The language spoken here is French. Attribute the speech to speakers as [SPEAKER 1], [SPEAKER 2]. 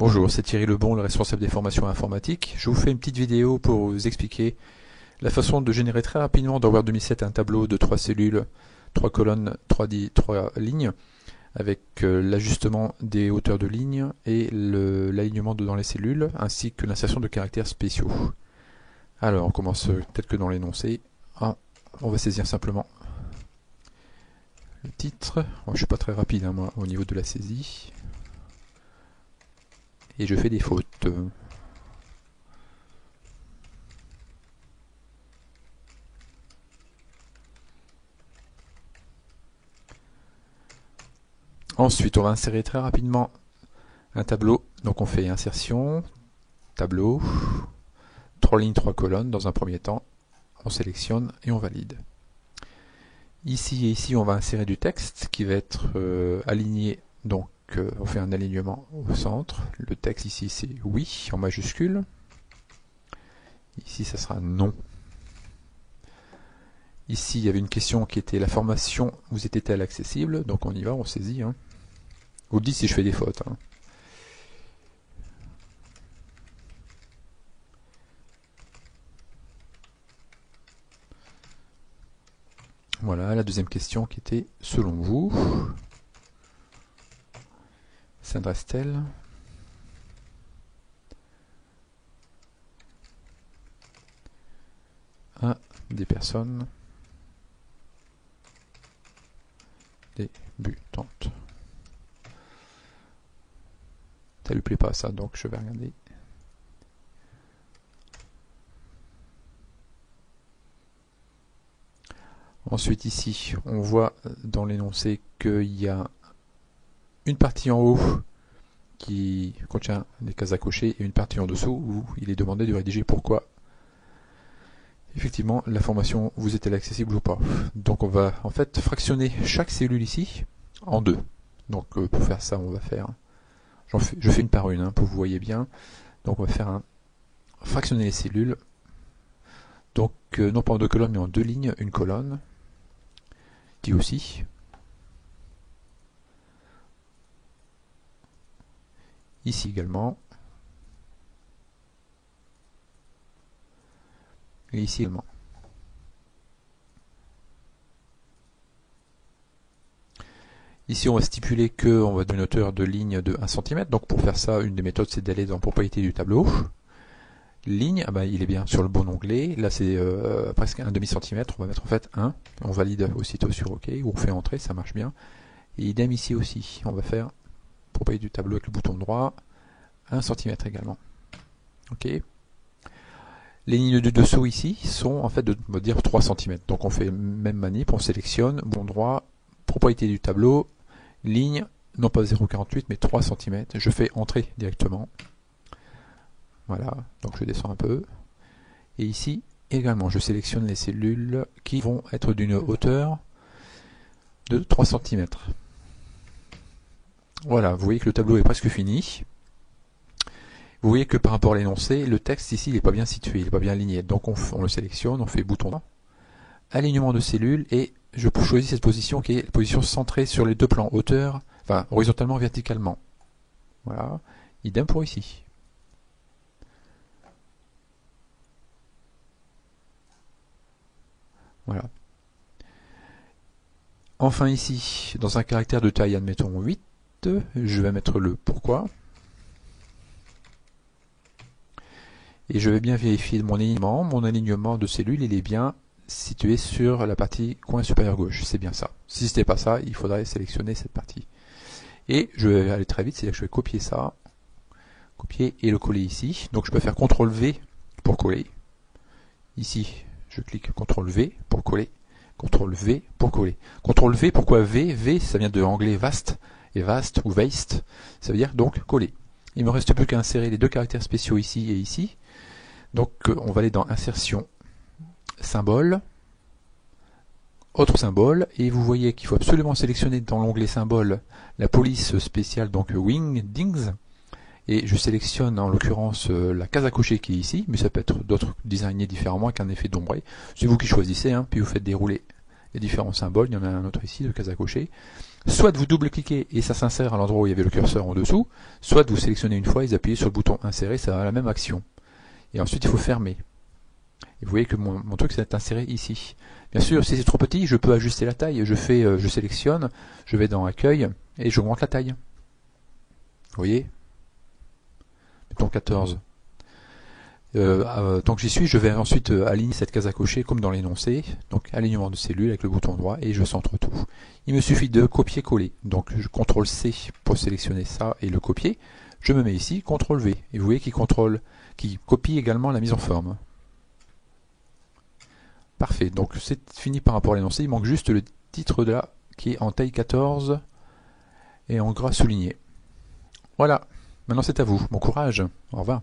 [SPEAKER 1] Bonjour, c'est Thierry Lebon, le responsable des formations informatiques. Je vous fais une petite vidéo pour vous expliquer la façon de générer très rapidement dans Word 2007 un tableau de 3 cellules, 3 colonnes, 3 lignes, avec l'ajustement des hauteurs de lignes et l'alignement dans les cellules, ainsi que l'insertion de caractères spéciaux. Alors, on commence peut-être que dans l'énoncé. On va saisir simplement le titre. Je ne suis pas très rapide moi, au niveau de la saisie. Et je fais des fautes. Ensuite, on va insérer très rapidement un tableau. Donc on fait insertion, tableau, 3 lignes, 3 colonnes dans un premier temps. On sélectionne et on valide. Ici et ici, on va insérer du texte qui va être aligné. Donc on fait un alignement au centre. Le texte ici c'est oui en majuscule. Ici ça sera non. Ici il y avait une question qui était la formation vous était-elle accessible? Donc on y va, on saisit. Vous me dites si je fais des fautes. Voilà la deuxième question qui était selon vous. S'adresse-t-elle à des personnes débutantes? Ça lui plaît pas ça, donc je vais regarder. Ensuite ici, on voit dans l'énoncé qu'il y a une partie en haut qui contient des cases à cocher et une partie en dessous où il est demandé de rédiger pourquoi effectivement la formation vous est-elle accessible ou pas. Donc on va en fait fractionner chaque cellule ici en deux. Donc pour faire ça on va faire, je fais une par une pour que vous voyez bien. Donc on va faire fractionner les cellules. Donc non pas en deux colonnes mais en deux lignes, une colonne qui aussi. Ici également. Et ici également. Ici on va stipuler qu'on va donner une hauteur de ligne de 1 cm. Donc pour faire ça, une des méthodes c'est d'aller dans propriétés du tableau. Ligne, il est bien sur le bon onglet. Là c'est presque un demi-centimètre. On va mettre en fait 1. On valide aussitôt sur OK ou on fait entrer, ça marche bien. Et idem ici aussi. On va faire propriété du tableau avec le bouton droit. 1 cm également. OK. Les lignes du dessous ici sont en fait on va dire 3 cm. Donc on fait même manip, on sélectionne, bouton droit, propriété du tableau, ligne, non pas 0,48 mais 3 cm. Je fais entrer directement. Voilà, donc je descends un peu. Et ici également, je sélectionne les cellules qui vont être d'une hauteur de 3 cm. Voilà, vous voyez que le tableau est presque fini. Vous voyez que par rapport à l'énoncé, le texte ici il n'est pas bien situé, il n'est pas bien aligné. Donc on le sélectionne, on fait bouton droit, alignement de cellules, et je choisis cette position qui est la position centrée sur les deux plans, hauteur, enfin horizontalement, verticalement. Voilà, idem pour ici. Voilà. Enfin ici, dans un caractère de taille, admettons 8, je vais mettre le pourquoi. Et je vais bien vérifier mon alignement de cellules, il est bien situé sur la partie coin supérieur gauche. C'est bien ça. Si ce n'était pas ça, il faudrait sélectionner cette partie. Et je vais aller très vite, c'est-à-dire que je vais copier ça, copier et le coller ici. Donc je peux faire CTRL V pour coller. Ici, je clique CTRL V pour coller. CTRL V pour coller. CTRL V, pourquoi V? V, ça vient de l'anglais vaste, et vaste ou waste, ça veut dire donc coller. Il me reste plus qu'à insérer les deux caractères spéciaux ici et ici. Donc on va aller dans insertion, symbole, autre symbole, et vous voyez qu'il faut absolument sélectionner dans l'onglet symbole la police spéciale, donc Wingdings, et je sélectionne en l'occurrence la case à cocher qui est ici, mais ça peut être d'autres designés différemment avec un effet d'ombré. C'est vous qui choisissez, puis vous faites dérouler les différents symboles, il y en a un autre ici de case à cocher. Soit vous double-cliquez et ça s'insère à l'endroit où il y avait le curseur en dessous, soit vous sélectionnez une fois et vous appuyez sur le bouton insérer, ça va à la même action. Et ensuite il faut fermer. Et vous voyez que mon truc s'est inséré ici. Bien sûr, si c'est trop petit, je peux ajuster la taille. Je sélectionne, je vais dans accueil et j'augmente la taille. Vous voyez? Mettons 14. Tant que j'y suis, je vais ensuite aligner cette case à cocher comme dans l'énoncé. Donc alignement de cellules avec le bouton droit et je centre tout. Il me suffit de copier-coller. Donc je CTRL C pour sélectionner ça et le copier. Je me mets ici, CTRL V. Et vous voyez qu'il copie également la mise en forme. Parfait, donc c'est fini par rapport à l'énoncé. Il manque juste le titre de là qui est en taille 14 et en gras souligné. Voilà, maintenant c'est à vous. Bon courage, au revoir.